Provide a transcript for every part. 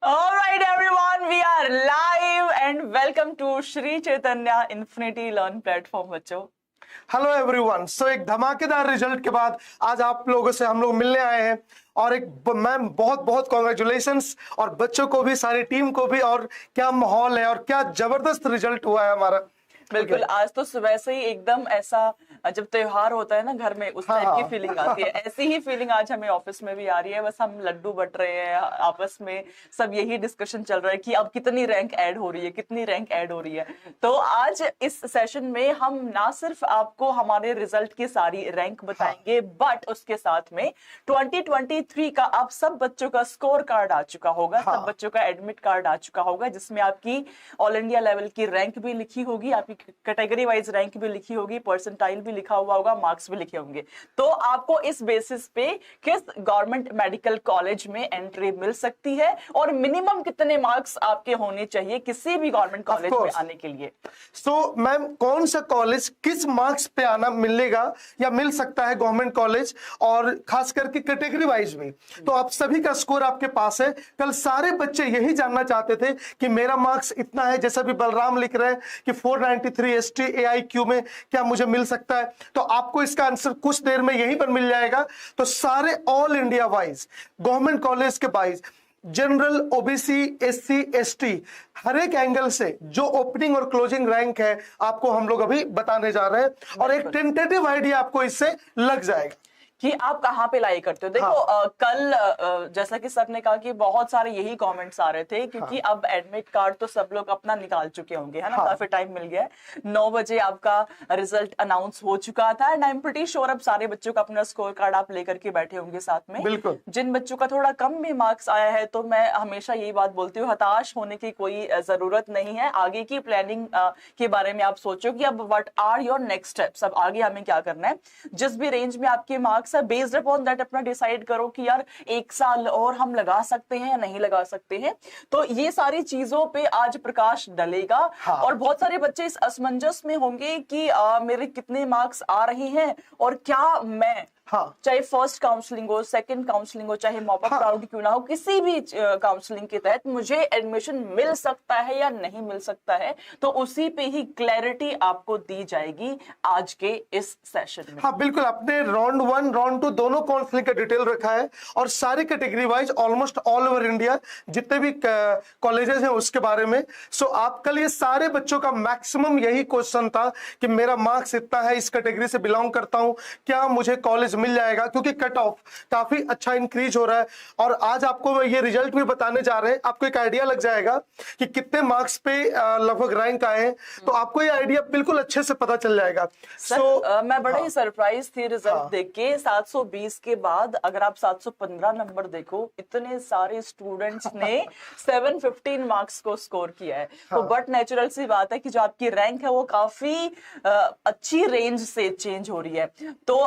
All right, everyone, we are live and welcome to Shri Chaitanya Infinity Learn platform बच्चों। Hello everyone. So एक धमाकेदार result के बाद आज आप लोगों से हम लोग मिलने आए हैं और एक मैम बहुत बहुत कॉन्ग्रेचुलेशंस, और बच्चों को भी, सारी टीम को भी। और क्या माहौल है और क्या जबरदस्त रिजल्ट हुआ है हमारा। बिल्कुल, आज तो सुबह से ही एकदम ऐसा, जब त्योहार होता है ना घर में, उस टाइप की फीलिंग आती है। ऐसी ही फीलिंग आज हमें ऑफिस में भी आ रही है। बस हम लड्डू बट रहे हैं आपस में, सब यही डिस्कशन चल रहा है कि अब कितनी रैंक ऐड हो रही है, कितनी रैंक ऐड हो रही है। तो आज इस सेशन में हम ना सिर्फ आपको हमारे रिजल्ट की सारी रैंक बताएंगे, बट उसके साथ में 2023 का आप सब बच्चों का स्कोर कार्ड आ चुका होगा, सब बच्चों का एडमिट कार्ड आ चुका होगा, जिसमें आपकी ऑल इंडिया लेवल की रैंक भी लिखी होगी, आपकी कैटेगरी वाइज रैंक भी लिखी होगी, परसेंटाइल भी लिखा हुआ होगा, मार्क्स भी लिखे होंगे। तो आपको इस बेसिस पे किस गवर्नमेंट मेडिकल कॉलेज में एंट्री मिल सकती है और मिनिमम कितने मार्क्स आपके होने चाहिए किसी भी गवर्नमेंट कॉलेज में आने के लिए। सो मैम, कौन सा कॉलेज किस मार्क्स पे आना मिलेगा या मिल सकता है गवर्नमेंट कॉलेज, और खास करके कैटेगरी वाइज में, तो आप सभी का स्कोर आपके पास है। कल सारे बच्चे यही जानना चाहते थे कि मेरा मार्क्स इतना है, जैसा भी बलराम लिख रहे हैं कि 493 ST AIQ में क्या मुझे मिल सकता है। तो आपको इसका आंसर कुछ देर में यहीं पर मिल जाएगा। तो सारे all India wise government college के wise general, OBC, SC, ST हर एक एंगल से जो ओपनिंग और क्लोजिंग रैंक है आपको हम लोग अभी बताने जा रहे हैं, और एक टेंटेटिव आइडिया आपको इससे लग जाएगा कि आप कहाँ पे लाई करते हो। देखो कल जैसा कि सर ने कहा कि बहुत सारे यही कमेंट्स आ रहे थे, क्योंकि अब एडमिट कार्ड तो सब लोग अपना निकाल चुके होंगे, है ना। काफी टाइम मिल गया है, 9 बजे आपका रिजल्ट अनाउंस हो चुका था, and I am pretty sure अब सारे बच्चों का अपना स्कोर कार्ड आप लेकर के बैठे होंगे साथ में। बिल्कुल। जिन बच्चों का थोड़ा कम भी मार्क्स आया है, तो मैं हमेशा यही बात बोलती हूँ, हताश होने की कोई जरूरत नहीं है। आगे की प्लानिंग के बारे में आप सोचो कि अब what are your next steps, अब आगे हमें क्या करना है। जिस भी रेंज में आपके मार्क्स है, बेस्ड अपॉन दैट अपना डिसाइड करो कि यार 1 साल और हम लगा सकते हैं या नहीं लगा सकते हैं। तो ये सारी चीजों पे आज प्रकाश डलेगा। और बहुत सारे बच्चे इस असमंजस में होंगे कि मेरे कितने मार्क्स आ रहे हैं और क्या मैं, चाहे फर्स्ट काउंसलिंग हो, सेकंड काउंसलिंग हो, चाहे मॉप अप राउंड क्यों ना हो, किसी भी काउंसलिंग के तहत मुझे एडमिशन मिल सकता है या नहीं मिल सकता है। तो उसी पे ही क्लैरिटी आपको दी जाएगी आज के इस सेशन में। हाँ बिल्कुल, आपने राउंड 1 राउंड 2 दोनों काउंसलिंग का डिटेल रखा है, और सारी category wise almost all over India जितने भी कॉलेजेस हैं उसके बारे में। सो आप कल ये सारे बच्चों का मैक्सिमम यही क्वेश्चन था कि मेरा मार्क्स इतना है, इस कैटेगरी से बिलोंग करता हूं, क्या मुझे कॉलेज मिल जाएगा, क्योंकि कट ऑफ काफी अच्छा इंक्रीज हो रहा है। और आज आपको ये रिजल्ट भी बताने जा रहे हैं, आपको एक आइडिया लग जाएगा कि कितने मार्क्स पे लगभग रैंक आए हैं, तो आपको ये आइडिया बिल्कुल अच्छे से पता चल जाएगा। मैं बड़ा ही सरप्राइज थी रिजल्ट देख के। 720 के बाद अगर आप 715 नंबर देखो, इतने सारे स्टूडेंट्स ने 715 मार्क्स को स्कोर किया है। तो बट नेचुरल सी बात है कि जो आपकी रैंक है वो काफी अच्छी रेंज से चेंज हो रही है। तो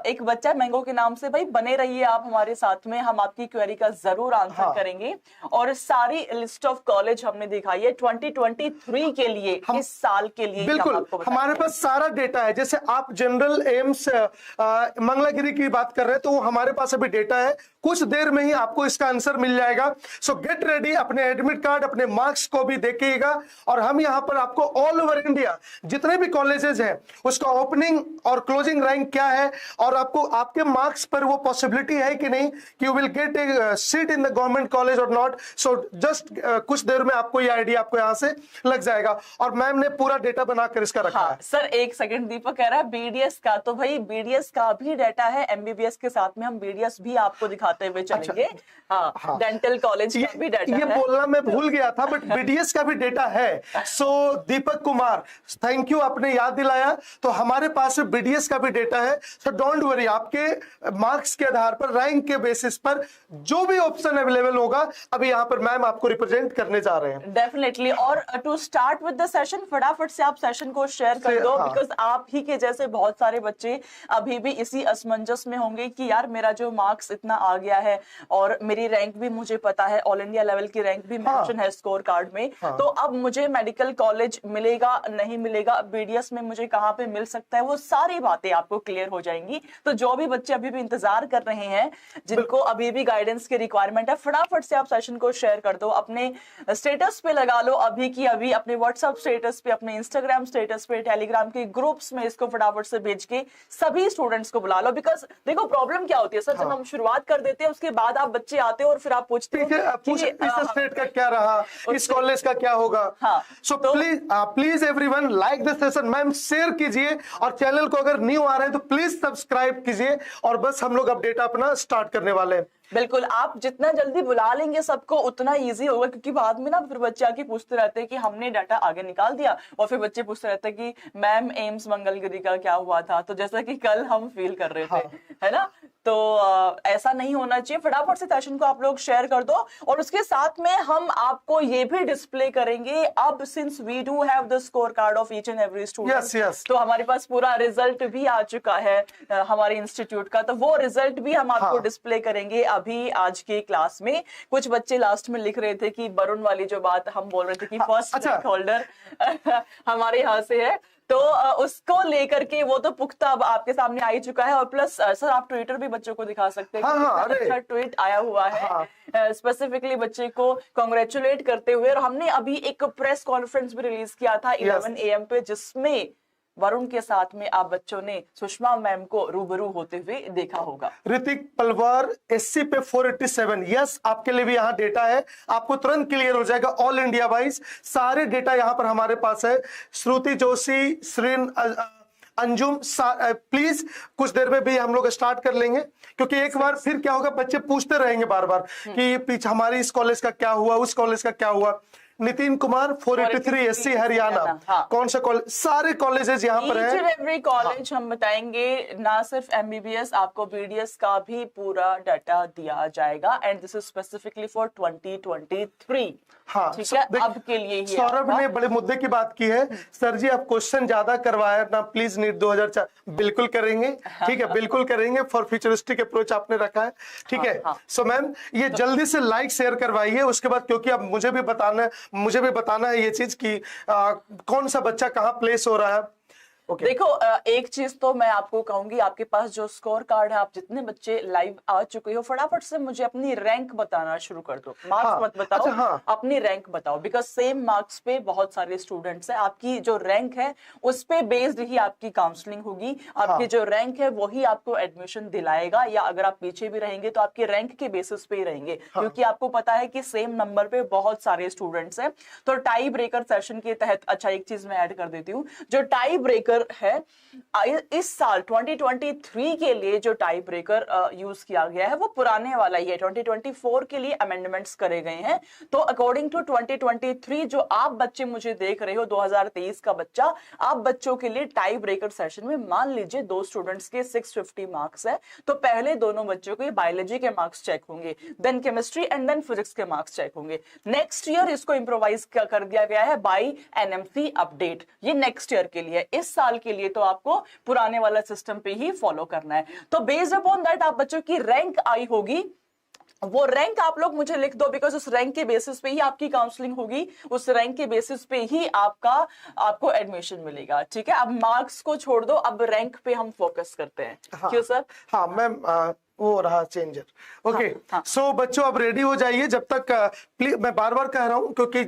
एक बच्चा मैंगो के नाम से, भाई बने रहिए आप हमारे साथ में, हम आपकी क्वेरी का जरूर आंसर करेंगे। और सारी लिस्ट ऑफ कॉलेज हमने दिखाई है 2023 के लिए, इस साल के लिए। बिल्कुल, हमारे पास सारा डेटा है। जैसे आप जनरल एम्स मंगलागिरी की बात कर रहे हैं, तो हमारे पास अभी डेटा है, कुछ देर में ही आपको इसका आंसर मिल जाएगा। सो गेट रेडी, अपने एडमिट कार्ड, अपने मार्क्स को भी देखिएगा, और हम यहाँ पर आपको ऑल ओवर इंडिया जितने भी कॉलेजेस हैं उसका ओपनिंग और क्लोजिंग रैंक क्या है, और आपको आपके मार्क्स पर वो पॉसिबिलिटी है कि नहीं कि you will get A seat in the government college और नॉट। सो जस्ट कुछ देर में आपको ये आइडिया आपको यहाँ से लग जाएगा, और मैम ने पूरा डेटा बनाकर इसका रखा है। सर एक सेकंड, दीपक कह रहा है BDS का, तो भाई BDS का भी डेटा है, MBBS के साथ में हम BDS भी आपको दिखाते हुए चलेंगे। डेंटल कॉलेज का भी डेटा ये बोलना मैं भूल गया था, बट BDS का भी डेटा है। सो दीपक कुमार, थैंक यू, आपने याद दिलाया। तो हमारे पास BDS का भी डेटा है। सो डोंट वरी, आपके मार्क्स के आधार पर, रैंक के बेसिस पर जो भी ऑप्शन अवेलेबल होगा, अभी यहाँ पर मैम आपको रिप्रेजेंट करने जा रहे हैं। डेफिनेटली। और to start with the session, फटाफट से आप सेशन को शेयर कर दो, बिकॉज आप ही के जैसे बहुत सारे बच्चे अभी भी इसी असमंजस में होंगे कि यार मेरा जो मार्क्स इतना आ गया है और मेरी रैंक भी मुझे पता है, ऑल इंडिया लेवल की रैंक भी मेंशन है स्कोर कार्ड में। तो अब मुझे मेडिकल कॉलेज मिलेगा नहीं मिलेगा, BDS में मुझे कहाँ पे मिल सकता है, वो सारी बातें आपको क्लियर हो जाएंगी। तो जो भी बच्चे अभी भी इंतजार कर रहे हैं, जिनको अभी भी गाइडेंस की रिक्वायरमेंट है, फटाफट से आप सेशन को शेयर कर दो, अपने स्टेटस पे लगा लो अभी की अभी, अपने व्हाट्सएप स्टेटस पे, अपने इंस्टाग्राम स्टेटस पे, टेलीग्राम के ग्रुप्स में इसको फटाफट से भेज के सभी स्टूडेंट्स को बुला लो। बिकॉज देखो प्रॉब्लम क्या होती है सर, जब हम शुरुआत कर देते हैं उसके बाद आप बच्चे आते हो और फिर आप पूछते हो कि इस स्टेट का क्या रहा, इस कॉलेज का क्या होगा। So please everyone like this session, ma'am share कीजिए, और चैनल को अगर न्यू आ रहे हैं तो प्लीज सब्सक्राइब कीजिए, और बस हम लोग अपडेट अपना स्टार्ट करने वाले हैं। बिल्कुल, आप जितना जल्दी बुला लेंगे सबको उतना इजी होगा, क्योंकि बाद में ना फिर बच्चे आके पूछते रहते हैं कि हमने डाटा आगे निकाल दिया, और फिर बच्चे पूछते रहते हैं कि मैम एम्स मंगलगिरी का क्या हुआ था। तो जैसा कि कल हम फील कर रहे थे, है ना, तो ऐसा नहीं होना चाहिए। फटाफट से सेशन को आप लोग शेयर कर दो, और उसके साथ में हम आपको ये भी डिस्प्ले करेंगे अब, since we do have the score card of each and every student, तो हमारे पास पूरा रिजल्ट भी आ चुका है हमारे इंस्टीट्यूट का, तो वो रिजल्ट भी हम आपको डिस्प्ले करेंगे अभी आज के क्लास में। कुछ बच्चे लास्ट में लिख रहे थे कि वरुण वाली जो बात हम बोल रहे थे कि फर्स्ट रैंक होल्डर हमारे यहाँ से है, तो उसको लेकर के वो तो पुख्ता अब आपके सामने आ ही चुका है। और प्लस सर आप ट्विटर भी बच्चों को दिखा सकते हैं, अच्छा ट्वीट आया हुआ है स्पेसिफिकली बच्चे को कांग्रेचुलेट करते हुए, और हमने अभी एक प्रेस कॉन्फ्रेंस भी रिलीज किया था 11 AM पे, जिसमें वरुण के साथ में आप बच्चों ने सुषमा मैम को रूबरू होते हुए देखा होगा। ऋतिक पलवार SC पे 487, यस आपके लिए भी यहाँ डेटा है, आपको तुरंत क्लियर हो जाएगा। ऑल इंडिया वाइज सारे डेटा यहाँ पर हमारे पास है। श्रुति जोशी, श्रीन अंजुम, प्लीज कुछ देर में भी हम लोग स्टार्ट कर लेंगे, क्योंकि एक बार फिर क्या होगा, बच्चे पूछते रहेंगे बार बार कि पीछे हमारी इस कॉलेज का क्या हुआ, उस कॉलेज का क्या हुआ। नितिन कुमार 483 SC हरियाणा, कौन सा कॉलेज, सारे कॉलेजेस यहाँ पर हैं। एवरी कॉलेज हम बताएंगे, ना सिर्फ MBBS, आपको BDS का भी पूरा डाटा दिया जाएगा, and this is specifically for 2023। हाँ, ठीक है, अब के लिए ही। सौरभ ने बड़े मुद्दे की बात की है, सर जी आप क्वेश्चन ज्यादा करवाया ना प्लीज, नीट 2004 बिल्कुल करेंगे, ठीक है बिल्कुल करेंगे, फॉर फ्यूचरिस्टिक अप्रोच आपने रखा है, ठीक है। सो मैम ये जल्दी से लाइक शेयर करवाइए, उसके बाद क्योंकि अब मुझे भी बताना है ये चीज कि कौन सा बच्चा कहाँ प्लेस हो रहा है। Okay. देखो एक चीज तो मैं आपको कहूंगी, आपके पास जो स्कोर कार्ड है, आप जितने बच्चे लाइव आ चुके हो फटाफट से मुझे अपनी रैंक बताना शुरू कर दो। मार्क्स मत बताओ, अच्छा, अपनी रैंक बताओ, बिकॉज सेम मार्क्स पे बहुत सारे स्टूडेंट्स हैं। आपकी जो रैंक है उस पे बेस्ड ही आपकी काउंसलिंग होगी, आपकी जो रैंक है वही आपको एडमिशन दिलाएगा, या अगर आप पीछे भी रहेंगे तो आपके रैंक के बेसिस पे ही रहेंगे, क्योंकि आपको पता है कि सेम नंबर पे बहुत सारे स्टूडेंट्स हैं। तो टाई ब्रेकर सेशन के तहत, अच्छा एक चीज मैं ऐड कर देती हूँ, जो टाई ब्रेकर है इस साल 2023 के लिए जो टाई ब्रेकर यूज किया गया है वो पुराने वाला ही है, 2024 के लिए अमेंडमेंट्स करे गए हैं। तो अकॉर्डिंग टू 2023 जो आप बच्चे मुझे देख रहे हो, 2023 का बच्चा, आप बच्चों के लिए टाई ब्रेकर सेशन में मान लीजिए 2 स्टूडेंट्स के 650 मार्क्स है, तो पहले दोनों बच्चों के बायोलॉजी के मार्क्स चेक होंगे, then chemistry and then physics के मार्क्स चेक होंगे। नेक्स्ट ईयर इसको इंप्रोवाइज कर दिया गया है बाय NMC अपडेट, ये नेक्स्ट ईयर के लिए। इस साल के लिए तो आपको पुराने वाला सिस्टम पे ही फॉलो करना है। तो बेस्ड अपॉन दैट आप बच्चों की रैंक आई होगी, वो रैंक आप लोग मुझे लिख दो, बिकॉज उस रैंक के बेसिस पे ही आपकी काउंसलिंग होगी, उस रैंक के बेसिस पे ही आपको एडमिशन मिलेगा। ठीक है, अब मार्क्स को छोड़ दो, अब रैंक पे हम फोकस करते हैं। क्यों सर? हाँ मैम, वो रहा चेंजर। ओके, सो बच्चों अब रेडी हो जाइए। जब तक प्लीज, मैं बार बार कह रहा हूं क्योंकि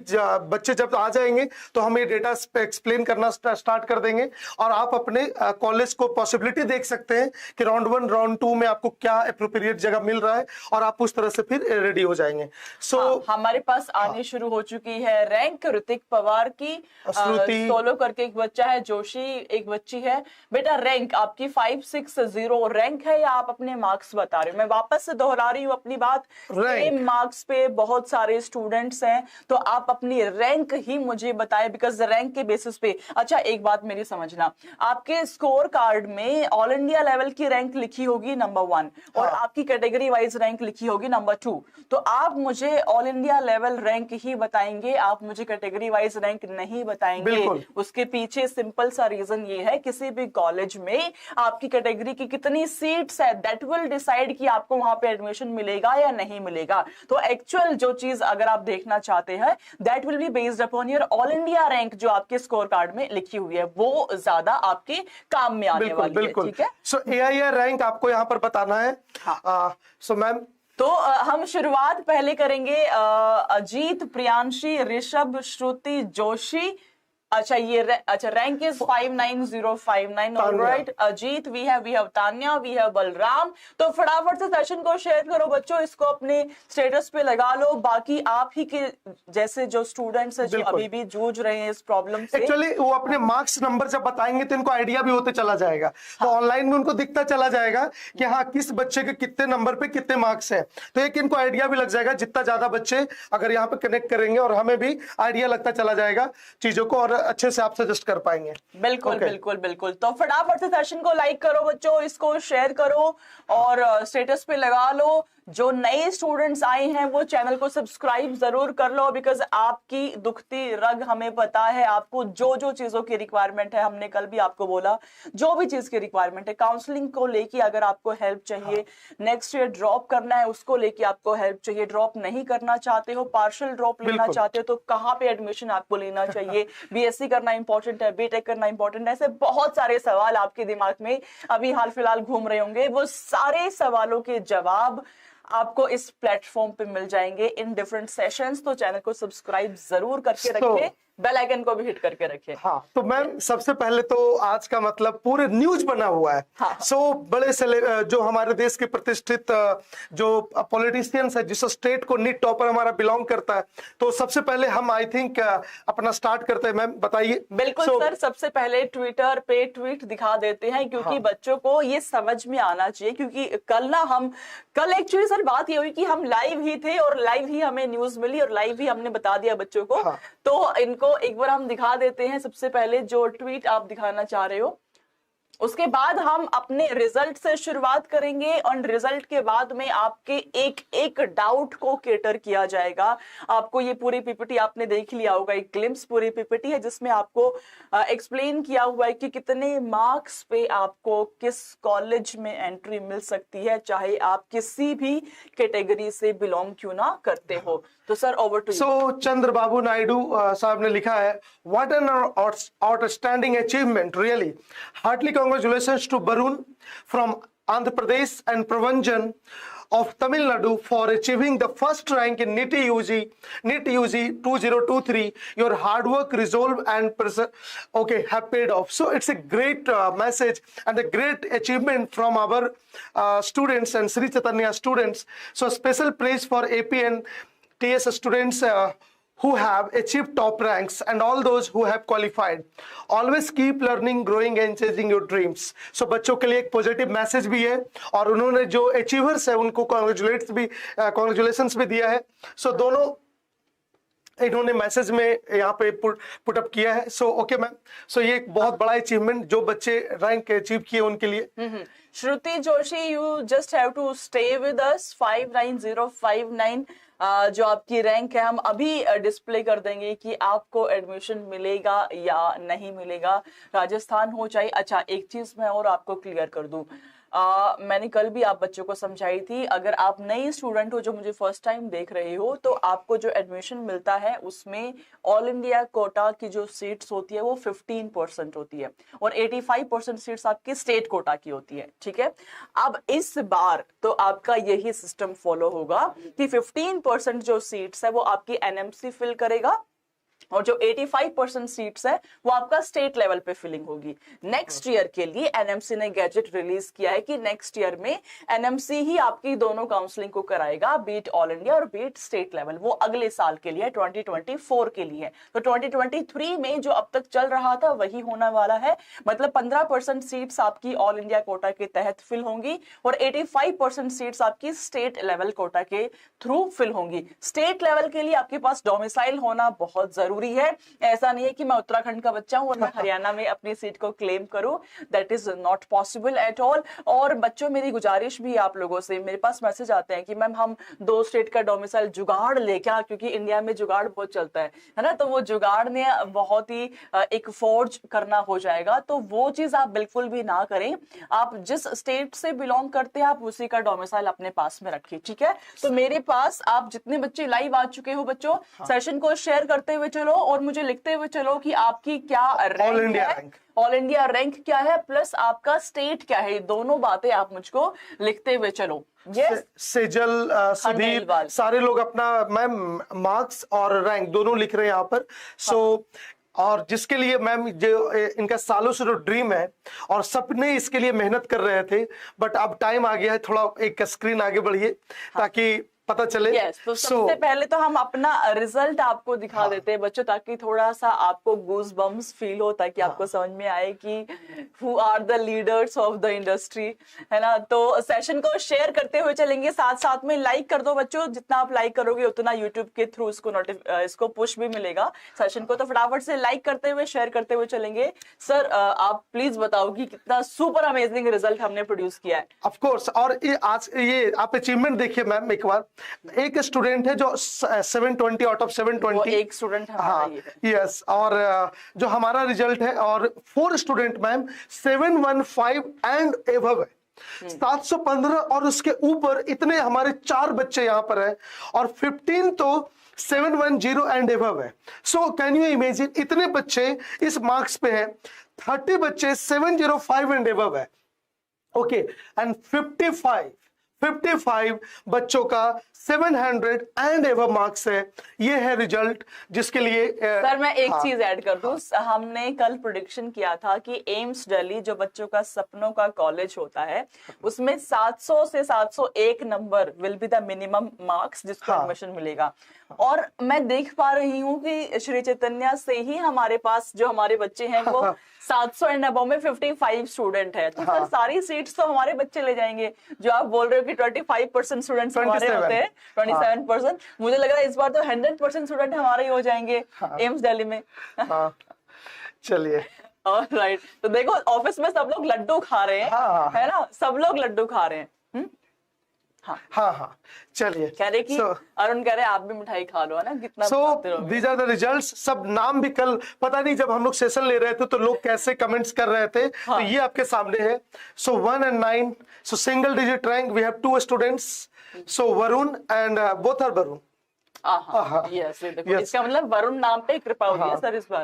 बच्चे जब आ जाएंगे तो हम ये डेटा एक्सप्लेन करना स्टार्ट कर देंगे, और आप अपने कॉलेज को पॉसिबिलिटी देख सकते हैं कि राउंड 1 राउंड 2 में आपको क्या अप्रोप्रिएट जगह मिल रहा है, और आप उस तरह से फिर रेडी हो जाएंगे। सो हमारे पास आने शुरू हो चुकी है रैंक ऋतिक पवार की, सोलो करके एक बच्चा है, जोशी एक बच्ची है। बेटा रैंक आपकी 560 रैंक है, या आप अपने मार्क्स बता रहे हो? मैं वापस से दोहरा रही हूँ अपनी बात, सेम मार्क्स पे बहुत सारे स्टूडेंट्स हैं, तो आप अपनी रैंक ही मुझे बताएं, बिकॉज रैंक के बेसिस पे। अच्छा एक बात मेरी समझना, आपके स्कोर कार्ड में ऑल इंडिया लेवल की रैंक लिखी होगी नंबर 1, और आपकी कैटेगरी वाइज रैंक लिखी होगी नंबर 2, तो आप मुझे ऑल इंडिया लेवल रैंक ही बताएंगे, आप मुझे कैटेगरी वाइज रैंक नहीं बताएंगे। उसके पीछे सिंपल सा रीजन ये है, किसी भी कॉलेज में आपकी कैटेगरी की कितनी सीट्स है, दैट विल डिसाइड डिसाइड कि आपको वहां पे एडमिशन मिलेगा या नहीं मिलेगा। तो एक्चुअल जो चीज अगर आप देखना चाहते हैं, that will be based upon your all India rank जो आपके स्कोर कार्ड में लिखी हुई है, वो ज्यादा आपके काम में आने वाली है। ठीक है, सो AIR रैंक आपको यहाँ पर बताना है। सो मैम, तो हम शुरुआत पहले करेंगे अजीत, प्रियांशी, ऋषभ, श्रुति, जोशी। अच्छा ये अच्छा rank is 59059। Alright Ajit, we have Tanya, we have Balram. तो फटाफट से सेशन को शेयर करो बच्चों, इसको अपने स्टेटस पे लगा लो। बाकी आप ही के जैसे जो स्टूडेंट्स हैं जो अभी भी जूझ रहे हैं इस प्रॉब्लम से, एक्चुअली वो अपने मार्क्स नंबर जब बताएंगे तो इनको आइडिया भी होते चला जाएगा। तो ऑनलाइन में उनको दिखता चला जाएगा कि हाँ किस बच्चे के कितने नंबर पे कितने मार्क्स है, तो एक इनको आइडिया भी लग जाएगा। जितना ज्यादा बच्चे अगर यहाँ पे कनेक्ट करेंगे और हमें भी आइडिया लगता चला जाएगा चीजों को, और अच्छे से आप सजेस्ट कर पाएंगे। बिल्कुल बिल्कुल बिल्कुल। तो फटाफट से सेशन को लाइक करो बच्चों, इसको शेयर करो और स्टेटस पे लगा लो। जो नए स्टूडेंट्स आए हैं वो चैनल को सब्सक्राइब जरूर कर लो, बिकॉज आपकी दुखती रग हमें पता है। आपको जो जो चीजों की रिक्वायरमेंट है, हमने कल भी आपको बोला, जो भी चीज की रिक्वायरमेंट है, काउंसलिंग को लेके अगर आपको हेल्प चाहिए, नेक्स्ट ईयर ड्रॉप करना है उसको लेके आपको हेल्प चाहिए, ड्रॉप नहीं करना चाहते हो, पार्शियल ड्रॉप लेना चाहते हो, तो कहाँ पे एडमिशन आपको लेना चाहिए, BSc करना इंपॉर्टेंट है, BTech करना इंपॉर्टेंट है, ऐसे बहुत सारे सवाल आपके दिमाग में अभी हाल फिलहाल घूम रहे होंगे। वो सारे सवालों के जवाब आपको इस प्लेटफॉर्म पे मिल जाएंगे इन डिफरेंट सेशंस। तो चैनल को सब्सक्राइब जरूर करके रखें, बेल आइकन को भी हिट करके रखें। हाँ, तो मैम सबसे पहले तो आज का मतलब पूरे न्यूज बना हुआ है। हाँ। सो बड़े जो हमारे देश के प्रतिष्ठित जो पॉलिटिशियंस है, जिस स्टेट को नीट टॉपर हमारा बिलोंग करता है, तो सबसे पहले हम आई थिंक अपना स्टार्ट करते हैं। मैम बताइए। बिल्कुल सर, सबसे पहले ट्विटर पे ट्वीट दिखा देते हैं, क्योंकि बच्चों को ये समझ में आना चाहिए। क्योंकि कल एक्चुअली सर बात ये हुई कि हम लाइव ही थे और लाइव ही हमें न्यूज मिली और लाइव ही हमने बता दिया बच्चों को। तो इनको एक बार हम दिखा देते हैं। सबसे पहले जो ट्वीट आप दिखाना चाह रहे हो, उसके बाद हम अपने रिजल्ट से शुरुआत करेंगे और रिजल्ट के बाद में आपके एक एक डाउट को केटर किया जाएगा। आपको ये पूरी पीपीटी आपने देख लिया होगा, एक ग्लिम्स पूरी पीपीटी है जिसमें आपको एक्सप्लेन किया हुआ है कि कितने मार्क्स पे आपको किस कॉलेज में एंट्री मिल सकती है, चाहे आप किसी भी कैटेगरी से बिलोंग क्यों ना करते हो। तो sir over to you. So Chandrababu Naidu साहब ने लिखा है, what an outstanding achievement, really heartily congratulations to Barun from Andhra Pradesh and Pravanjan of Tamil Nadu for achieving the first rank in NIT UG 2023. Your hard work, resolve and have paid off. So it's a great message and a great achievement from our students and Sri Chaitanya students. So special praise for AP and TS students who have achieved top ranks and all those who have qualified. Always keep learning, growing and chasing your dreams. So बच्चों के लिए एक positive message भी है और उन्होंने जो achievers है उनको कॉन्ग्रेचुलेशंस भी दिया है। सो दोनों इन्होंने मैसेज में यहाँ पे पुट अप किया है। सो ओके मैम, सो ये एक बहुत बड़ा अचीवमेंट जो बच्चे रैंक अचीव किए उनके लिए। Shruti Joshi, you just have to stay with us. 59059 जो आपकी रैंक है हम अभी डिस्प्ले कर देंगे कि आपको एडमिशन मिलेगा या नहीं मिलेगा, राजस्थान हो चाहे। अच्छा एक चीज मैं और आपको क्लियर कर दूं, मैंने कल भी आप बच्चों को समझाई थी, अगर आप नई स्टूडेंट हो जो मुझे फर्स्ट टाइम देख रहे हो, तो आपको जो एडमिशन मिलता है उसमें ऑल इंडिया कोटा की जो सीट्स होती है वो 15% होती है और 85% सीट्स आपकी स्टेट कोटा की होती है। ठीक है, अब इस बार तो आपका यही सिस्टम फॉलो होगा कि 15% जो सीट्स है वो आपकी NMC फिल करेगा और जो 85% सीट्स है वो आपका स्टेट लेवल पे फिलिंग होगी। नेक्स्ट ईयर के लिए एनएमसी ने गैजेट रिलीज किया है कि नेक्स्ट ईयर में एनएमसी ही आपकी दोनों काउंसलिंग को कराएगा, बीट ऑल इंडिया और बीट स्टेट लेवल। वो अगले साल के लिए 2024 के लिए। तो 2023 में जो अब तक चल रहा था वही होने वाला है, मतलब 15% सीट्स आपकी ऑल इंडिया कोटा के तहत फिल होंगी और 85% सीट्स आपकी स्टेट लेवल कोटा के थ्रू फिल होंगी। स्टेट लेवल के लिए आपके पास डोमिसाइल होना बहुत जरूरी जरूरी है। ऐसा नहीं है कि मैं उत्तराखंड का बच्चा हूँ और मैं हरियाणा में अपनी सीट को क्लेम करूँ, that is not possible at all. और बच्चों, मेरी गुजारिश भी है आप लोगों से, मेरे पास मैसेज आते हैं कि मैम हम 2 स्टेट का डोमिसाइल जुगाड़ ले क्या, क्योंकि इंडिया में जुगाड़ बहुत चलता है ना, तो वो जुगाड़ ने बहुत ही एक फोर्ज करना हो जाएगा, तो वो चीज आप बिल्कुल भी ना करें। आप जिस स्टेट से बिलोंग करते हैं आप उसी का डोमिसाइल अपने पास में रखिए, ठीक है। तो मेरे पास आप जितने बच्चे लाइव आ चुके हो बच्चों, सेशन को शेयर करते हुए चलो और मुझे लिखते हुए चलो कि आपकी क्या रैंक है, ऑल इंडिया रैंक क्या है, प्लस आपका स्टेट क्या है, दोनों बातें आप मुझको लिखते हुए चलो। सेजल, सुधीर, सारे लोग अपना मैम मार्क्स और रैंक दोनों लिख रहे हैं यहाँ पर। सो और जिसके लिए मैम जो इनका सालों से जो ड्रीम है और सपने इसके लिए मेहनत कर रहे थे, बट अब टाइम आ गया है, थोड़ा एक स्क्रीन आगे बढ़िए ताकि पता चले। तो सबसे पहले तो हम अपना रिजल्ट आपको दिखा देते हैं बच्चों, ताकि थोड़ा सा आपको गूज बम्स फील हो, ताकि आपको समझ में आए कि who are the leaders of the industry, है ना। तो सेशन को शेयर करते हुए चलेंगे, साथ साथ में लाइक कर दो बच्चों, जितना आप लाइक करोगे उतना यूट्यूब के थ्रू इसको पुश भी मिलेगा सेशन को। तो फटाफट से लाइक करते हुए शेयर करते हुए चलेंगे। सर आप प्लीज बताओ कि कितना सुपर अमेजिंग रिजल्ट हमने प्रोड्यूस किया है। ऑफ कोर्स, और आज ये आप अचीवमेंट देखिए मैम, एक बार एक स्टूडेंट है जो 720 आउट ऑफ 720, एक स्टूडेंट है। हाँ यस, और जो हमारा रिजल्ट है, और 4 स्टूडेंट मैम 715 एंड एबव है, 715 और उसके ऊपर, इतने हमारे 4 बच्चे यहाँ पर हैं, और 15 तो 710 एंड एबव है। सो कैन यू इमेजिन, इतने बच्चे इस मार्क्स पे हैं, 30 बच्चे 705 एंड एबव है, ओके, एंड 55 बच्चों का 700 एंड एवर मार्क्स है। ये है रिजल्ट जिसके लिए सर मैं एक चीज ऐड कर दूं, हमने कल प्रेडिक्शन किया था कि एम्स दिल्ली जो बच्चों का सपनों का कॉलेज होता है, उसमें 700 से 701 number will be the minimum marks जिसको एडमिशन मिलेगा। और मैं देख पा रही हूँ कि श्री चैतन्य से ही हमारे पास जो हमारे बच्चे हैं वो 700 एंड अबव में 55 स्टूडेंट है, तो सर सारी सीट्स तो हमारे बच्चे ले जाएंगे। जो आप बोल रहे हो कि 25% स्टूडेंट्स हमारे होते हैं, 27%, मुझे लग रहा है इस बार तो 100% स्टूडेंट हमारे ही हो जाएंगे एम्स दिल्ली में। चलिए ऑलराइट, तो देखो ऑफिस में सब लोग लड्डू खा रहे हैं, है ना, सब लोग लड्डू खा रहे हैं। हाँ, चलिए। कह रहे कि अरुण कह रहे आप भी मिठाई खा लो, है ना, कितना। So these are the results. सब नाम भी कल पता नहीं जब हम लोग सेशन ले रहे थे तो लोग कैसे कमेंट्स कर रहे थे, तो ये आपके सामने है। So 1 and 9, so single digit rank we have 2 students, so Varun and both are Varun. Yes, देखो इसका मतलब वरुण नाम पे कृपा हुई है सर इस बार।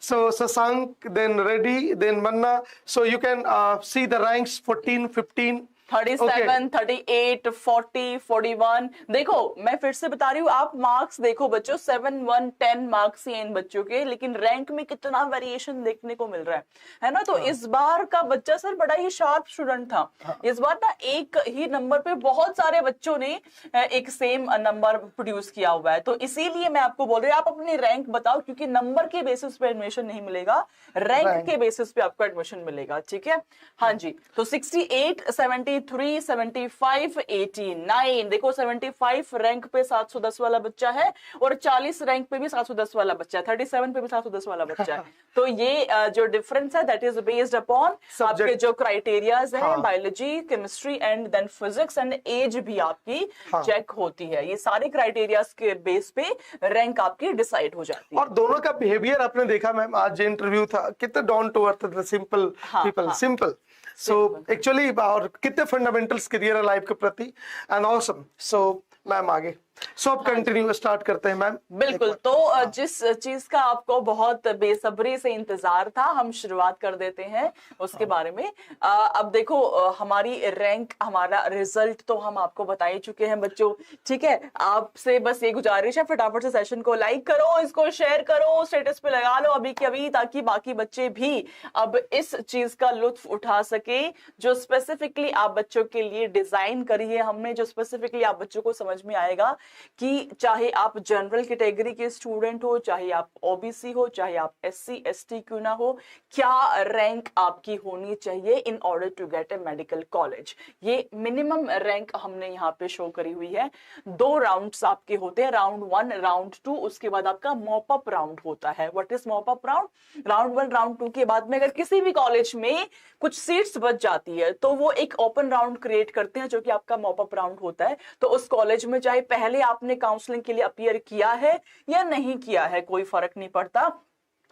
So Sasank, then Reddy, then Manna. So you can see the ranks 14, 15. 37, 38, 40, 41। देखो मैं फिर से बता रही हूँ, आप मार्क्स देखो बच्चों, 7, 1, 10 मार्क्स ही हैं इन बच्चों के, लेकिन रैंक में कितना वेरिएशन देखने को मिल रहा है ना। तो इस बार का बच्चा सर बड़ा ही शार्प स्टूडेंट था। इस बार ना एक ही नंबर पे बहुत सारे बच्चों ने एक सेम नंबर प्रोड्यूस किया हुआ है, तो इसीलिए मैं आपको बोल रही हूँ आप अपनी रैंक बताओ, क्योंकि नंबर के बेसिस पे एडमिशन नहीं मिलेगा, रैंक के बेसिस पे आपको एडमिशन मिलेगा, ठीक है। हाँ जी, तो 68, 73, 75, 89, देखो 75 रैंक पे 710 वाला बच्चा है और 40 रैंक पे भी 710 वाला बच्चा है, 37 पे भी 710 वाला बच्चा है। तो ये जो डिफरेंस है दैट इज बेस्ड अपॉन आपके जो क्राइटेरियाज है, biology, chemistry and then physics, and age भी आपकी चेक होती है। ये सारे क्राइटेरियाज के बेस पे रैंक आपकी डिसाइड हो जाती है। और दोनों का बिहेवियर आपने देखा मैम, आज इंटरव्यू था, कितना down to earth, simple people, simple. So actually और कितने फंडामेंटल्स क्लियर है लाइफ के प्रति, एंड ऑसम। सो मैम आगे, सो अब कंटिन्यू स्टार्ट करते हैं मैम। बिल्कुल, तो जिस चीज का आपको बहुत बेसब्री से इंतजार था, हम शुरुआत कर देते हैं उसके बारे में। अब देखो हमारी रैंक, हमारा रिजल्ट तो हम आपको बता ही चुके हैं बच्चों, ठीक है। आपसे बस ये गुजारिश है, फटाफट से सेशन को लाइक करो, इसको शेयर करो, स्टेटस पे लगा लो अभी के अभी, ताकि बाकी बच्चे भी अब इस चीज का लुत्फ उठा सके जो स्पेसिफिकली आप बच्चों के लिए डिजाइन करी है हमने, जो स्पेसिफिकली आप बच्चों को समझ में आएगा कि चाहे आप जनरल कैटेगरी के स्टूडेंट हो, चाहे आप ओबीसी हो, चाहे आप एससी एसटी क्यों ना हो, क्या रैंक आपकी होनी चाहिए in order to get a medical college. ये मिनिमम रैंक हमने यहाँ पे शो करी हुई है। 2 राउंड्स आपके होते हैं, राउंड 1, राउंड 2, उसके बाद आपका मॉप अप राउंड होता है। What is mop up round? Round 1 round 2 के बाद में अगर किसी भी कॉलेज में कुछ सीट्स बच जाती है तो वो एक ओपन राउंड क्रिएट करते हैं जो कि आपका मॉप अप राउंड होता है। तो उस कॉलेज में चाहे पहले आपने काउंसलिंग के लिए अपीयर किया है या नहीं किया है, कोई फर्क नहीं पड़ता,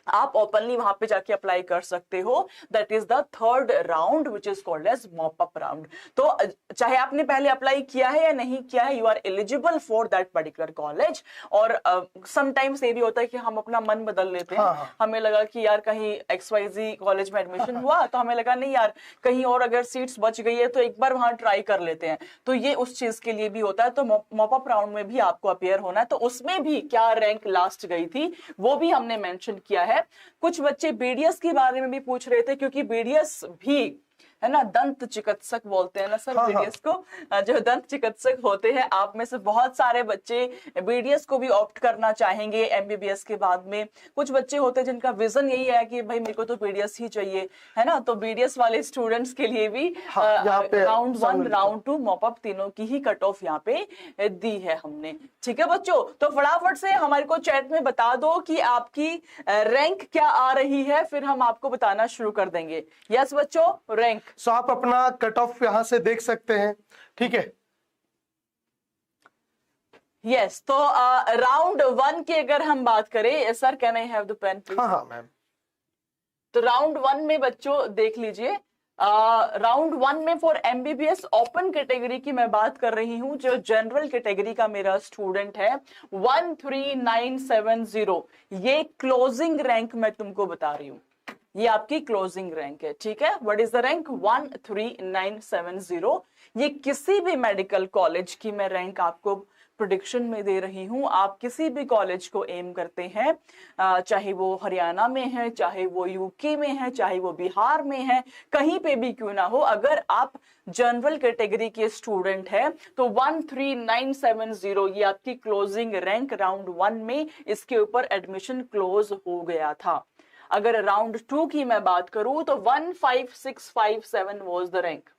आप ओपनली वहां पे जाके अप्लाई कर सकते हो। That is the 3rd round which is called as mop up round. तो चाहे आपने पहले अप्लाई किया है या नहीं किया है, you are eligible for that particular college. और समटाइम्स ये भी होता है कि हम अपना मन बदल लेते हैं। हाँ। हमें लगा कि यार कहीं XYZ कॉलेज में एडमिशन हुआ तो हमें लगा नहीं यार कहीं और अगर सीट्स बच गई है तो एक बार वहां ट्राई कर लेते हैं। तो ये उस चीज के लिए भी होता है। तो मॉप अप राउंड में भी आपको अपियर होना है। तो उसमें भी क्या रैंक लास्ट गई थी वो भी हमने मेंशन किया है। कुछ बच्चे बीडीएस के बारे में भी पूछ रहे थे, क्योंकि बीडीएस भी है ना, दंत चिकित्सक बोलते हैं ना सर बीडीएस को। जो दंत चिकित्सक होते हैं, आप में से बहुत सारे बच्चे बीडीएस को भी ऑप्ट करना चाहेंगे एमबीबीएस के बाद में। कुछ बच्चे होते हैं जिनका विजन यही है कि भाई मेरे को तो बीडीएस ही चाहिए, है ना। तो बीडीएस वाले स्टूडेंट्स के लिए भी राउंड 1 राउंड 2 मॉप अप तीनों की ही कट ऑफ यहाँ पे दी है हमने। ठीक है बच्चों, तो फटाफट से हमारे को चैट में बता दो कि आपकी रैंक क्या आ रही है, फिर हम आपको बताना शुरू कर देंगे। यस बच्चों, रैंक। सो आप अपना कट ऑफ यहां से देख सकते हैं, ठीक है। यस, तो राउंड 1 की अगर हम बात करें, sir can I have the pen please? हाँ मैम। तो राउंड 1 में बच्चों देख लीजिए, राउंड 1 में फॉर एमबीबीएस ओपन कैटेगरी की मैं बात कर रही हूं। जो जनरल कैटेगरी का मेरा स्टूडेंट है 13970, ये क्लोजिंग रैंक मैं तुमको बता रही हूं, ये आपकी क्लोजिंग रैंक है। ठीक है, व्हाट इज द रैंक? 13970। ये किसी भी मेडिकल कॉलेज की मैं रैंक आपको प्रेडिक्शन में दे रही हूं। आप किसी भी कॉलेज को एम करते हैं, चाहे वो हरियाणा में है, चाहे वो यूके में है, चाहे वो बिहार में है, कहीं पे भी क्यों ना हो, अगर आप जनरल कैटेगरी के स्टूडेंट है तो 13970 ये आपकी क्लोजिंग रैंक राउंड 1 में, इसके ऊपर एडमिशन क्लोज हो गया था। अगर राउंड 2 की मैं बात करूं तो 15657 वाज द रैंक।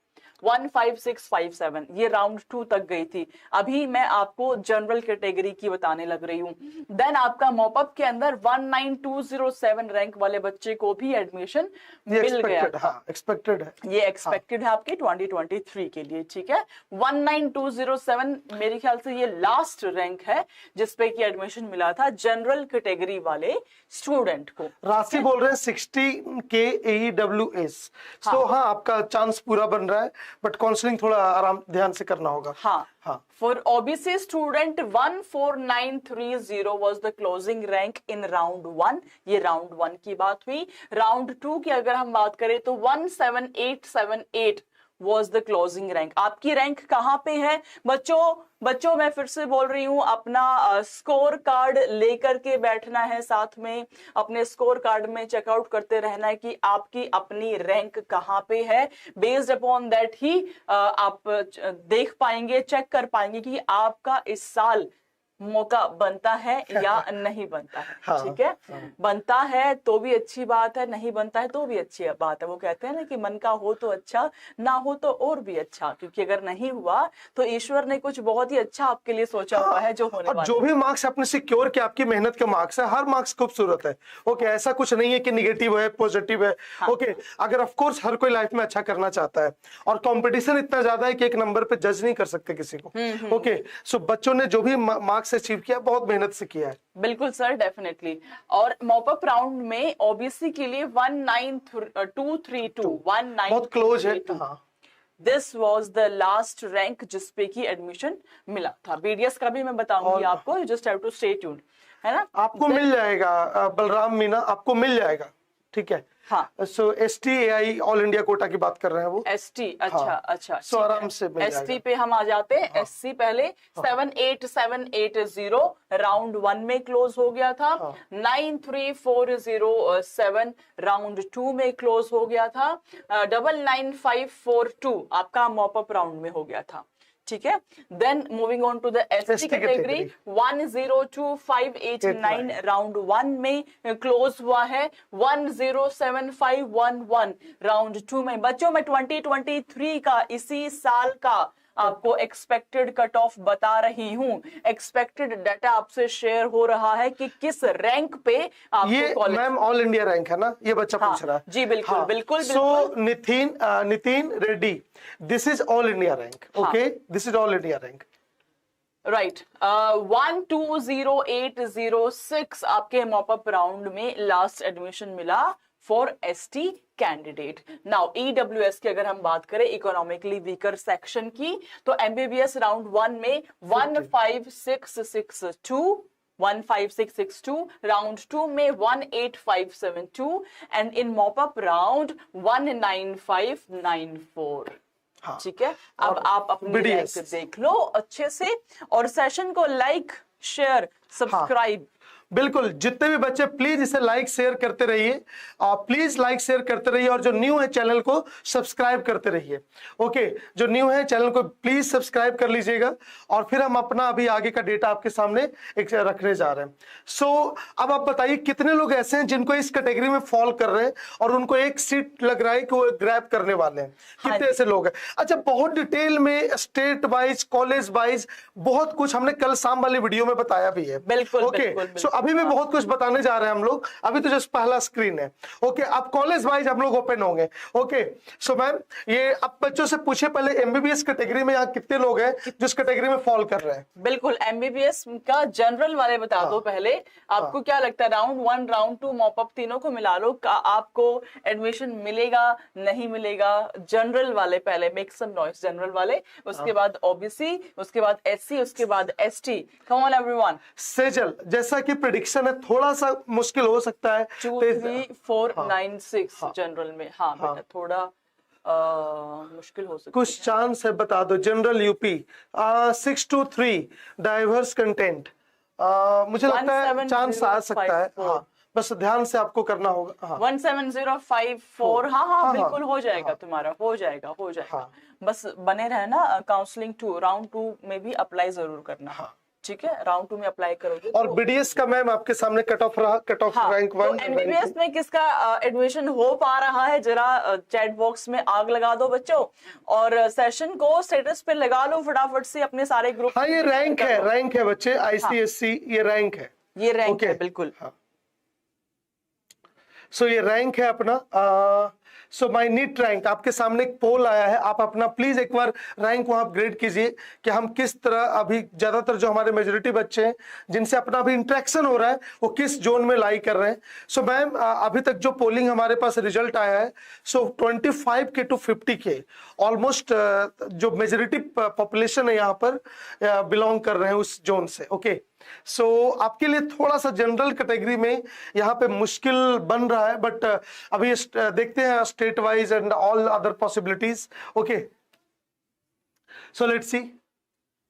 15657 ये राउंड 2 तक गई थी। अभी मैं आपको जनरल कैटेगरी की बताने लग रही हूं। देन आपका मॉपअप के अंदर 19207 रैंक वाले बच्चे को भी एडमिशन मिल गया था। एक्सपेक्टेड है, ये एक्सपेक्टेड है आपके 2023 के लिए। ठीक है, 19207 मेरे ख्याल से ये लास्ट रैंक है जिसपे की एडमिशन मिला था जनरल कैटेगरी वाले स्टूडेंट को। राशि बोल रहे हैं 60K AEWS। तो हाँ, आपका चांस पूरा बन रहा है, बट काउंसलिंग थोड़ा आराम ध्यान से करना होगा। हाँ। For OBC student 14930 was the closing rank in round 1। ये राउंड 1 की बात हुई। राउंड 2 की अगर हम बात करें तो 17878 was the closing rank। आपकी रैंक कहां पे है बच्चों मैं फिर से बोल रही हूं, अपना स्कोर कार्ड लेकर के बैठना है साथ में। अपने स्कोर कार्ड में चेकआउट करते रहना है कि आपकी अपनी रैंक कहां पे है। बेस्ड अपॉन दैट ही आप देख पाएंगे, चेक कर पाएंगे कि आपका इस साल मौका बनता है या नहीं बनता है। हाँ, ठीक है, बनता है तो भी अच्छी बात है, नहीं बनता है तो भी अच्छी बात है। वो कहते हैं ना कि मन का हो तो अच्छा, ना हो तो और भी अच्छा, क्योंकि अगर नहीं हुआ तो ईश्वर ने कुछ बहुत ही अच्छा आपके लिए सोचा हुआ है जो होने वाला है। जो भी मार्क्स आपने सिक्योर किया, आपकी मेहनत के मार्क्स है, हर मार्क्स खूबसूरत है। ओके, ऐसा कुछ नहीं है कि निगेटिव है, पॉजिटिव है। ओके, अगर ऑफ कोर्स हर कोई लाइफ में अच्छा करना चाहता है और कंपटीशन इतना ज्यादा है कि एक नंबर पे जज नहीं कर सकते किसी को। ओके, सो बच्चों ने जो भी मार्क्स अचीव किया बहुत मेहनत से किया है। बिल्कुल सर, डेफिनेटली। और मॉपअप राउंड में ओबीसी के लिए 19232 बहुत क्लोज है। This was the last rank जिसपे की एडमिशन मिला था। बीडीएस का भी मैं बताऊंगी आपको, you just have to stay tuned, है ना। आपको मिल जाएगा बलराम मीना, आपको मिल जाएगा। ठीक है, हाँ। सो ST AI all India quota की बात कर रहे हैं वो। ST, अच्छा अच्छा, सो आराम से मिल जाएगा। ST पे हम आ जाते हैं। SC पहले 78780 राउंड 1 में क्लोज हो गया था। 93407 राउंड 2 में क्लोज हो गया था। 99542 आपका मॉपअप राउंड में हो गया था। ठीक है। Then moving on to the ST category 102589 round 1 में क्लोज हुआ है, 107511 राउंड 2 में। बच्चों मैं 2023 का इसी साल का आपको एक्सपेक्टेड कट ऑफ बता रही हूँ। एक्सपेक्टेड डाटा आपसे शेयर हो रहा है कि किस रैंक पे आपको ये college. Ma'am all India rank है ना, ये बच्चा पूछ रहा है। जी बिल्कुल बिल्कुल so Nitin Reddy, this is all India rank. Okay, this is all India rank. Right. 120806 आपके मॉपअप राउंड में लास्ट एडमिशन मिला for ST candidate. Now EWS की अगर हम बात करें इकोनॉमिकली वीकर सेक्शन की, तो एमबीबीएस राउंड 1 में 15662 राउंड 2 में 18572 एंड इन मॉपअप राउंड 19594। ठीक है, अब आप अपनी रैंक देख लो अच्छे से और सेशन को लाइक शेयर सब्सक्राइब। बिल्कुल, जितने भी बच्चे प्लीज इसे लाइक शेयर करते रहिए, प्लीज लाइक शेयर करते रहिए, और जो न्यू है चैनल को सब्सक्राइब करते रहिए। ओके, जो न्यू है चैनल को प्लीज सब्सक्राइब कर लीजिएगा, और फिर हम अपना अभी आगे का डेटा आपके सामने एक रखने जा रहे हैं। सो अब आप बताइए कितने लोग ऐसे हैं जिनको इस कैटेगरी में फॉल कर रहे हैं और उनको एक सीट लग रहा है कि वो ग्रैब करने वाले हैं? कितने ऐसे लोग हैं? अच्छा, बहुत डिटेल में स्टेट वाइज, कॉलेज वाइज बहुत कुछ हमने कल शाम वाली वीडियो में बताया भी है। बिल्कुल, ओके, सो अभी भी बहुत कुछ बताने जा रहे हैं हम लोग, अभी तो जस्ट पहला स्क्रीन है। ओके, अब कॉलेज वाइज हम लोग ओपन होंगे। ओके, सो मैम ये अब बच्चों से पूछे पहले एमबीबीएस कैटेगरी में यहाँ कितने लोग हैं जो इस कैटेगरी में फॉल कर रहे हैं? बिल्कुल, एमबीबीएस का जनरल वाले बता दो पहले, आपको क्या लगता है राउंड 1 राउंड 2 मॉपअप तीनों को मिला लो, आपको एडमिशन मिलेगा नहीं मिलेगा? जनरल वाले पहले, मेक सम नॉइस, जनरल वाले, उसके बाद ओबीसी, उसके बाद एससी, उसके बाद ST. Come on everyone. Sejal, जैसा कि प्रेडिक्शन है थोड़ा सा मुश्किल हो सकता है। 23496 जनरल में। हाँ बेटा, थोड़ा मुश्किल हो सकता है। कुछ चांस है, बता दो। जनरल यूपी 623 डाइवर्स कंटेंट, मुझे लगता है चांस आ सकता है। हाँ, बस ध्यान से आपको करना होगा। हाँ, 17054। हाँ, बिल्कुल हो जाएगा तुम्हारा, हो जाएगा। बस बने रहे ना। काउंसलिंग 2 राउंड 2 में भी अप्लाई जरूर करना। ठीक है, राउंड 2 में अप्लाई करोगे। और बीडीएस का मैम आपके सामने कट ऑफ रहा, कट ऑफ रैंक 1। तो एमबीबीएस में किसका एडमिशन हो पा रहा है, जरा चैट बॉक्स में आग लगा दो बच्चों, और सेशन को स्टेटस पे लगा लो फटाफट से अपने सारे ग्रुप। हाँ, ये रैंक है बच्चे, आईसीएससी ये रैंक है। ये रैंक है बिल्कुल। सो ये रैंक है अपना। सो माय नीट रैंक, आपके सामने एक पोल आया है, आप अपना प्लीज एक बार रैंक वहां अपग्रेड कीजिए कि हम किस तरह, अभी ज्यादातर जो हमारे मेजोरिटी बच्चे हैं जिनसे अपना अभी इंटरेक्शन हो रहा है वो किस जोन में लाई कर रहे हैं। सो मैम अभी तक जो पोलिंग हमारे पास रिजल्ट आया है, सो 25K to 50K ऑलमोस्ट जो मेजोरिटी पॉपुलेशन है यहाँ पर बिलोंग कर रहे हैं उस जोन से। ओके, सो आपके लिए थोड़ा सा जनरल कैटेगरी में यहाँ पे मुश्किल बन रहा है, बट अभी देखते हैं state wise and all other possibilities. Okay, so let's see.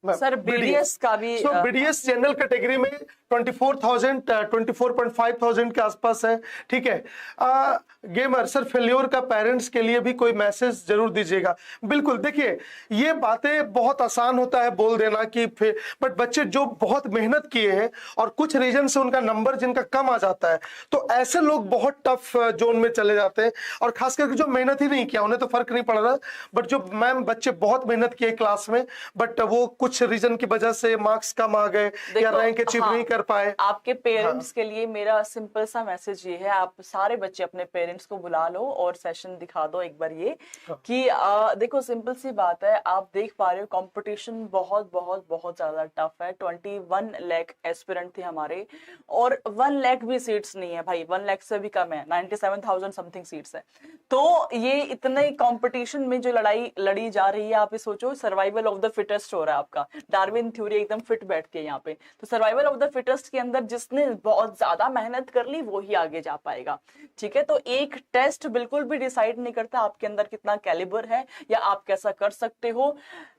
Sir BDS का भी, सो बीडीएस जनरल कैटेगरी में 24,000 24,500 के आसपास है। ठीक है, गेमर सर फेल्योर का पेरेंट्स के लिए भी कोई मैसेज जरूर दीजिएगा। बिल्कुल, देखिए ये बातें बहुत आसान होता है बोल देना कि बट बच्चे जो बहुत मेहनत किए हैं और कुछ रीजन से उनका नंबर जिनका कम आ जाता है, तो ऐसे लोग बहुत टफ जोन में चले जाते हैं, और खास करके जो मेहनत ही नहीं किया उन्हें तो फर्क नहीं पड़ रहा, बट जो मैम बच्चे बहुत मेहनत किए क्लास में बट वो कुछ रीजन की वजह से मार्क्स कम आ गए या रैंक अचीव नहीं कर पाए। आपके पेरेंट्स के लिए मेरा सिंपल सा मैसेज ये है, आप सारे बच्चे अपने पेरेंट्स को बुला लो और सेशन दिखा दो एक बार ये कि देखो सिंपल सी बात है, आप देख पा रहे हो कंपटीशन बहुत बहुत बहुत ज्यादा टफ है। 21 लाख एस्पिरेंट थे हमारे और 1 लाख भी सीट्स नहीं है भाई, 1 लाख से भी कम है, 97,000 समथिंग सीट्स है। तो ये इतने कंपटीशन में जो लड़ाई लड़ी जा रही है, आप ये सोचो सर्वाइवल ऑफ द फिटेस्ट हो रहा है आपका। डार्विन थ्योरी एकदम फिट बैठती है यहाँ पे। तो सर्वाइवल ऑफ द फिटेस्ट के अंदर जिसने बहुत ज्यादा मेहनत कर ली वो ही आगे जा पाएगा। ठीक है, तो एक टेस्ट बिल्कुल भी डिसाइड नहीं करता आपके अंदर कितना कैलिबर है या आप कैसा कर सकते हो।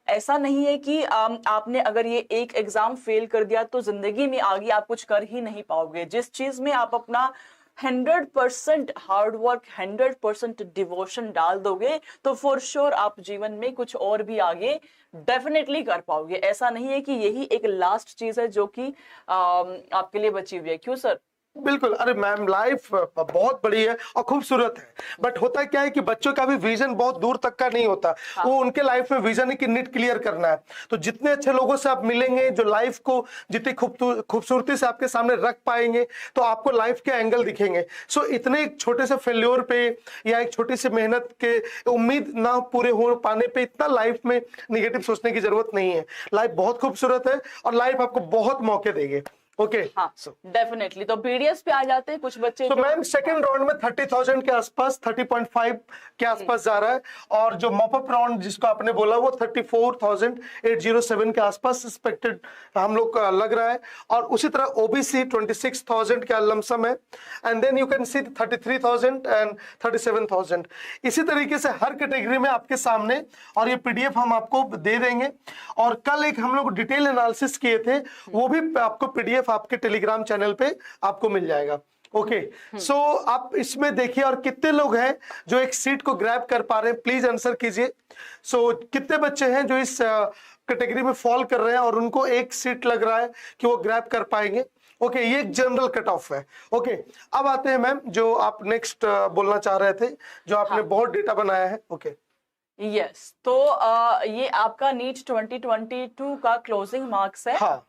ऐसा नहीं है कि आपने अगर ये एक एग्जाम फेल कर दिया तो जिंदगी में आगे आप कुछ कर ही नहीं पाओगे। जिस चीज में आप अपना 100% हार्ड वर्क, 100% डिवोशन डाल दोगे तो फॉर श्योर आप जीवन में कुछ और भी आगे डेफिनेटली कर पाओगे। ऐसा नहीं है कि यही एक लास्ट चीज है जो कि आपके लिए बची हुई है। क्यों सर? बिल्कुल। अरे मैम, लाइफ बहुत बड़ी है और खूबसूरत है, बट होता क्या है कि बच्चों का भी विजन बहुत दूर तक का नहीं होता। हाँ। वो उनके लाइफ में विजन है कि नीट क्लियर करना है। तो जितने अच्छे लोगों से आप मिलेंगे, जो लाइफ को जितनी खूबसूरती से आपके सामने रख पाएंगे, तो आपको लाइफ के एंगल दिखेंगे। सो इतने एक छोटे से फेल्योर पे या एक छोटी सी मेहनत के उम्मीद ना पूरे हो पाने पे इतना लाइफ में निगेटिव सोचने की जरूरत नहीं है। लाइफ बहुत खूबसूरत है और लाइफ आपको बहुत मौके देगी। ओके, हाँ, डेफिनेटली। तो पीडीएस पे आ जाते हैं कुछ बच्चे। तो मैम सेकंड राउंड में 30,000 के आसपास, 30.5 के आसपास जा रहा है, और जो मॉपअप राउंड जिसको आपने बोला वो 34,807 के आसपास एक्सपेक्टेड हम लोग का लग रहा है। और उसी तरह ओबीसी 26,000 के लमसम है, and then you can see 33,000 and 37,000। इसी तरीके से हर कैटेगरी में आपके सामने, और ये पीडीएफ हम आपको दे देंगे। और कल एक हम लोग डिटेल एनालिसिस किए थे, वो भी आपको पीडीएफ आपके टेलीग्राम चैनल पे आपको मिल जाएगा। ओके, सो आप इसमें देखिए, और कितने लोग हैं जो एक सीट को ग्रैब कर पा रहे हैं, प्लीज आंसर कीजिए। सो कितने बच्चे हैं जो इस कैटेगरी में फॉल कर रहे हैं और उनको एक सीट लग रहा है कि वो ग्रैब कर पाएंगे। ओके, ये एक जनरल कट ऑफ है। ओके, अब आते हैं मैम जो आप नेक्स्ट बोलना चाह रहे थे, जो आपने बहुत डेटा बनाया है। ओके, यस, तो ये आपका नीट 2022 का क्लोजिंग मार्क्स है। हाँ,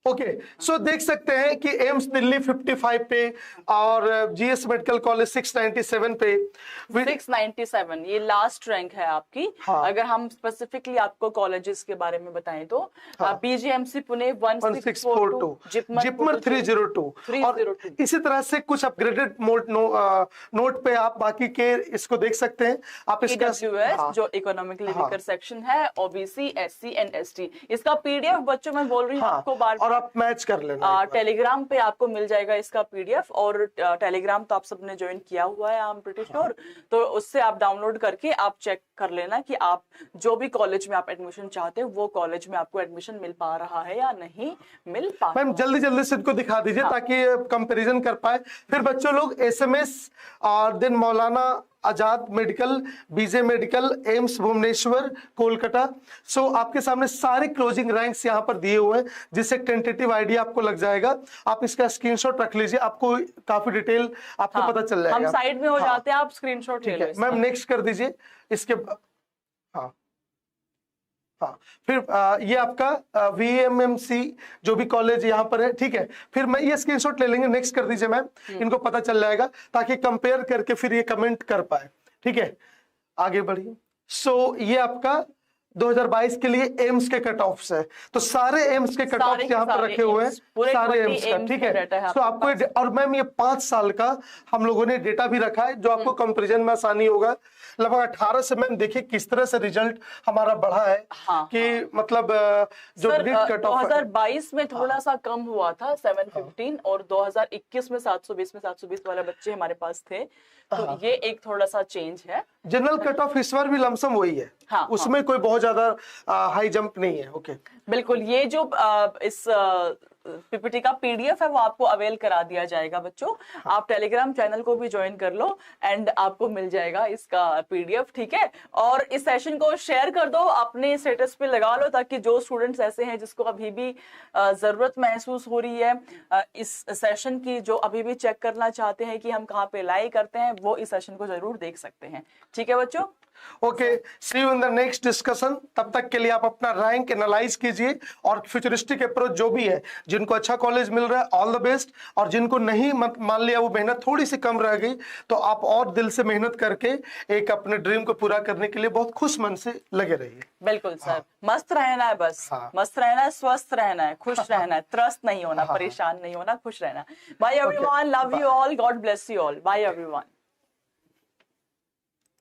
ओके, सो देख सकते हैं कि एम्स दिल्ली 55 पे और जीएस मेडिकल कॉलेज 697 पे। 697 ये लास्ट रैंक है आपकी। हाँ। अगर हम स्पेसिफिकली आपको कॉलेजेस के बारे में बताएं तो बीजीएमसी पुणे 1642, जिपमर 302, और इसी तरह से कुछ अपग्रेडेड नोट पे आप बाकी के इसको देख सकते हैं। आप इसका हाँ। जो इकोनॉमिकली वीकर सेक्शन है, ओबीसी, एससी एंड एसटी, इसका पीडीएफ बच्चों मैं बोल रही हूँ आपको बार और आप मैच कर लेना। टेलीग्राम पे आपको मिल जाएगा इसका पीडीएफ, और टेलीग्राम तो आप सबने ज्वाइन किया हुआ है, आई एम प्रीटी श्योर। तो उससे आप डाउनलोड करके आप चेक कर लेना कि आप जो भी कॉलेज में आप एडमिशन चाहते हैं वो कॉलेज में आपको एडमिशन मिल पा रहा है या नहीं मिल पा रहा है। मैम जल्दी जल्दी से इनको दिखा दीजिए ताकि कंपैरिजन कर पाए। फिर बच्चों लोग एसएमएस और then Maulana Azad medical, BJ medical, AIIMS Bhubaneswar, Kolkata. So आपके सामने सारे क्लोजिंग रैंक्स यहाँ पर दिए हुए हैं, जिससे टेंटेटिव आइडिया आपको लग जाएगा। आप इसका स्क्रीनशॉट रख लीजिए, आपको काफी डिटेल आपको पता चल जाएगा। हम साइड में हो जाते हैं, आप स्क्रीनशॉट ले लो। मैम नेक्स्ट कर दीजिए इसके। हाँ हाँ, फिर ये आपका वीएमएमसी जो भी कॉलेज यहाँ पर है, ठीक है। फिर मैं ये स्क्रीनशॉट ले लेंगे, नेक्स्ट कर दीजिए मैम, इनको पता चल जाएगा ताकि कंपेयर करके फिर ये कमेंट कर पाए। ठीक है, आगे बढ़िए। सो ये आपका 2022 के लिए एम्स के कट ऑफ्स है, तो सारे एम्स के कट ऑफ्स यहाँ पर रखे हुए हैं, सारे एम्स का। ठीक है, तो आपको, और मैम ये 5 साल का हम लोगों ने डेटा भी रखा है, जो आपको कंपैरिजन में आसानी होगा। लगभग 18 से मैम देखिए किस तरह से रिजल्ट हमारा बढ़ा है। हाँ, कि मतलब जो नीट कट ऑफ 2022 में थोड़ा सा कम हुआ था 715, और 2021 में 720 वाले बच्चे हमारे पास थे, तो ये एक थोड़ा सा चेंज है। जनरल कट ऑफ इस बार भी लमसम वही है। हाँ, उसमें कोई बहुत ज्यादा हाई जंप नहीं है। ओके, बिल्कुल। ये जो इस पीपीटी का पीडीएफ है वो आपको अवेल करा दिया जाएगा बच्चों। आप टेलीग्राम चैनल को भी ज्वाइन कर लो एंड आपको मिल जाएगा इसका पीडीएफ। ठीक है, और इस सेशन को शेयर कर दो, अपने स्टेटस पे लगा लो, ताकि जो स्टूडेंट्स ऐसे हैं जिसको अभी भी जरूरत महसूस हो रही है इस सेशन की, जो अभी भी चेक करना चाहते हैं कि हम कहाँ पे लाइक करते हैं, वो इस सेशन को जरूर देख सकते हैं। ठीक है बच्चों, okay, see you in the next discussion. तब तक के लिए आप अपना रैंक एनालाइज कीजिए, और फ्यूचरिस्टिक अप्रोच जो भी है, जिनको अच्छा कॉलेज मिल रहा है ऑल द बेस्ट, और जिनको नहीं मान लिया वो मेहनत थोड़ी सी कम रह गई, तो आप और दिल से मेहनत करके एक अपने ड्रीम को पूरा करने के लिए बहुत खुश मन से लगे रहिए। बिल्कुल सर, मस्त रहना है बस। मस्त रहना है, स्वस्थ रहना है, खुश रहना है, त्रस्त नहीं होना, परेशान नहीं होना, खुश रहना। Bye everyone, love you all, God bless you all, bye everyone.